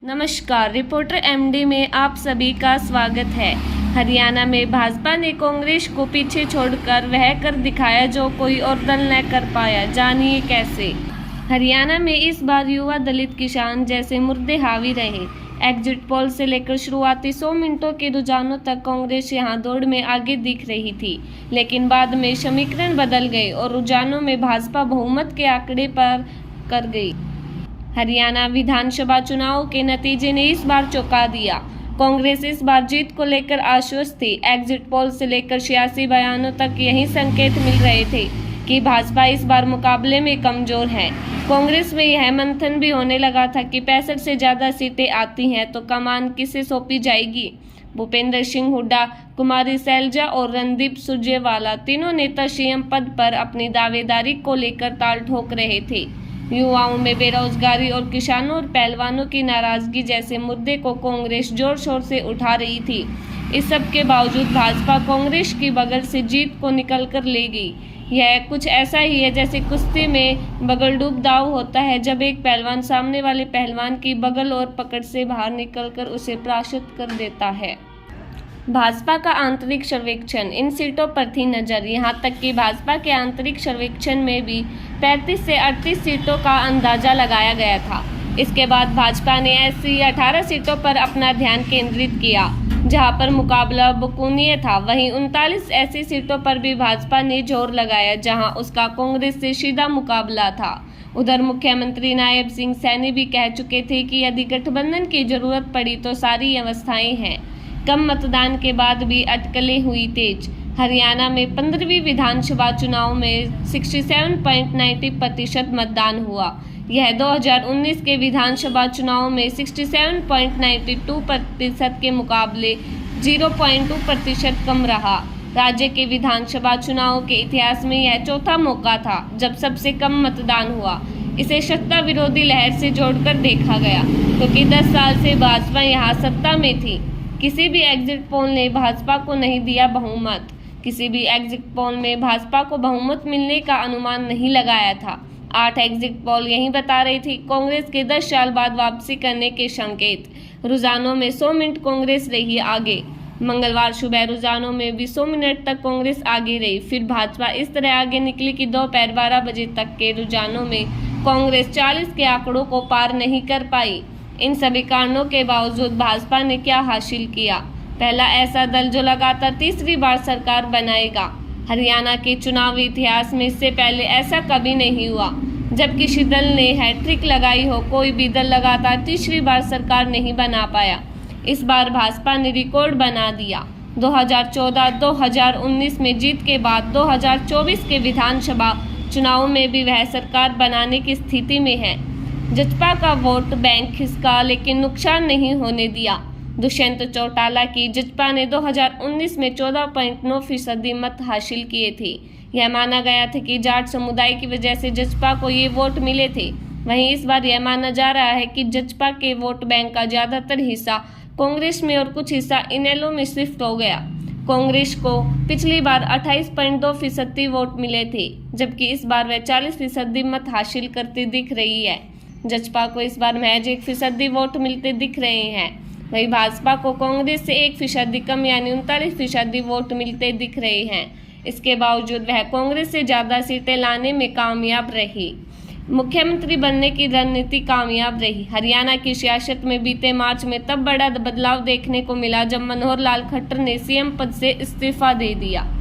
नमस्कार, reporter MD में आप सभी का स्वागत है। हरियाणा में भाजपा ने कांग्रेस को पीछे छोड़कर वह कर दिखाया जो कोई और दल न कर पाया। जानिए कैसे। हरियाणा में इस बार युवा, दलित, किसान जैसे मुद्दे हावी रहे। एग्जिट पोल से लेकर शुरुआती 100 मिनटों के रुझानों तक कांग्रेस यहां दौड़ में आगे दिख रही थी, लेकिन बाद में समीकरण बदल गए और रुझानों में भाजपा बहुमत के आंकड़े पर कर गई। हरियाणा विधानसभा चुनाव के नतीजे ने इस बार चौंका दिया। कांग्रेस इस बार जीत को लेकर आश्वस्त थी। एग्जिट पोल से लेकर सियासी बयानों तक यही संकेत मिल रहे थे कि भाजपा इस बार मुकाबले में कमजोर है। कांग्रेस में यह मंथन भी होने लगा था कि 65 से ज्यादा सीटें आती हैं तो कमान किसे सौंपी जाएगी। भूपेंद्र सिंह हुड्डा, कुमारी सैलजा और रणदीप सुरजेवाला तीनों नेता सीएम पद पर अपनी दावेदारी को लेकर ताल ठोक रहे थे। युवाओं में बेरोजगारी और किसानों और पहलवानों की नाराजगी जैसे मुद्दे को कांग्रेस जोर शोर से उठा रही थी। इस सब के बावजूद भाजपा कांग्रेस की बगल से जीत को निकल कर ले गई। यह कुछ ऐसा ही है जैसे कुश्ती में बगलडूब दांव होता है, जब एक पहलवान सामने वाले पहलवान की बगल और पकड़ से बाहर निकलकर उसे पराजित कर देता है। भाजपा का आंतरिक सर्वेक्षण, इन सीटों पर थी नजर। यहां तक कि भाजपा के आंतरिक सर्वेक्षण में भी 35 से 38 सीटों का अंदाजा लगाया गया था। इसके बाद भाजपा ने ऐसी 18 सीटों पर अपना ध्यान केंद्रित किया जहां पर मुकाबला बकुनिया था। वहीं 39 ऐसी सीटों पर भी भाजपा ने जोर लगाया जहां उसका कांग्रेस से सीधा मुकाबला था। उधर मुख्यमंत्री नायब सिंह सैनी भी कह चुके थे कि यदि गठबंधन की जरूरत पड़ी तो सारी व्यवस्थाएं हैं। कम मतदान के बाद भी अटकलें हुई तेज। हरियाणा में 15वीं विधानसभा चुनाव में 67.90% मतदान हुआ। यह 2019 के विधानसभा चुनाव में 67.92% के मुकाबले 0.2% कम रहा। राज्य के विधानसभा चुनाव के इतिहास में यह चौथा मौका था जब सबसे कम मतदान हुआ। इसे सत्ता विरोधी लहर से जोड़कर देखा गया क्योंकि 10 साल से भाजपा यहाँ सत्ता में थी। किसी भी एग्जिट पोल ने भाजपा को नहीं दिया बहुमत। किसी भी एग्जिट पोल में भाजपा को बहुमत मिलने का अनुमान नहीं लगाया था। 8 एग्जिट पोल यही बता रही थी कांग्रेस के 10 साल बाद वापसी करने के संकेत। रुझानों में 100 मिनट कांग्रेस रही आगे। मंगलवार सुबह रुझानों में भी 100 मिनट तक कांग्रेस आगे रही। फिर भाजपा इस तरह आगे निकली कि दोपहर 12 बजे तक के रुझानों में कांग्रेस 40 के आंकड़ों को पार नहीं कर पाई। इन सभी कारणों के बावजूद भाजपा ने क्या हासिल किया? पहला ऐसा दल जो लगातार तीसरी बार सरकार बनाएगा। हरियाणा के चुनावी इतिहास में इससे पहले ऐसा कभी नहीं हुआ जब किसी दल ने हैट्रिक लगाई हो। कोई भी दल लगातार तीसरी बार सरकार नहीं बना पाया। इस बार भाजपा ने रिकॉर्ड बना दिया। 2014-2019 में जीत के बाद 2024 के विधानसभा चुनाव में भी वह सरकार बनाने की स्थिति में है। जसपा का वोट बैंक खिसका लेकिन नुकसान नहीं होने दिया। दुष्यंत चौटाला की जसपा ने 2019 में 14.9% मत हासिल किए थे। यह माना गया था कि जाट समुदाय की वजह से जसपा को ये वोट मिले थे। वहीं इस बार यह माना जा रहा है कि जसपा के वोट बैंक का ज्यादातर हिस्सा कांग्रेस में और कुछ हिस्सा इनेलो में शिफ्ट हो गया। कांग्रेस को पिछली बार 28.2% वोट मिले थे, जबकि इस बार वह 40% मत हासिल करती दिख रही है। जसपा को इस बार महज 1% वोट मिलते दिख रहे हैं। वहीं भाजपा को कांग्रेस से 1% कम यानी 39% वोट मिलते दिख रहे हैं। इसके बावजूद वह कांग्रेस से ज्यादा सीटें लाने में कामयाब रही। मुख्यमंत्री बनने की रणनीति कामयाब रही। हरियाणा की सियासत में बीते मार्च में तब बड़ा बदलाव देखने को मिला जब मनोहर लाल खट्टर ने सीएम पद से इस्तीफा दे दिया।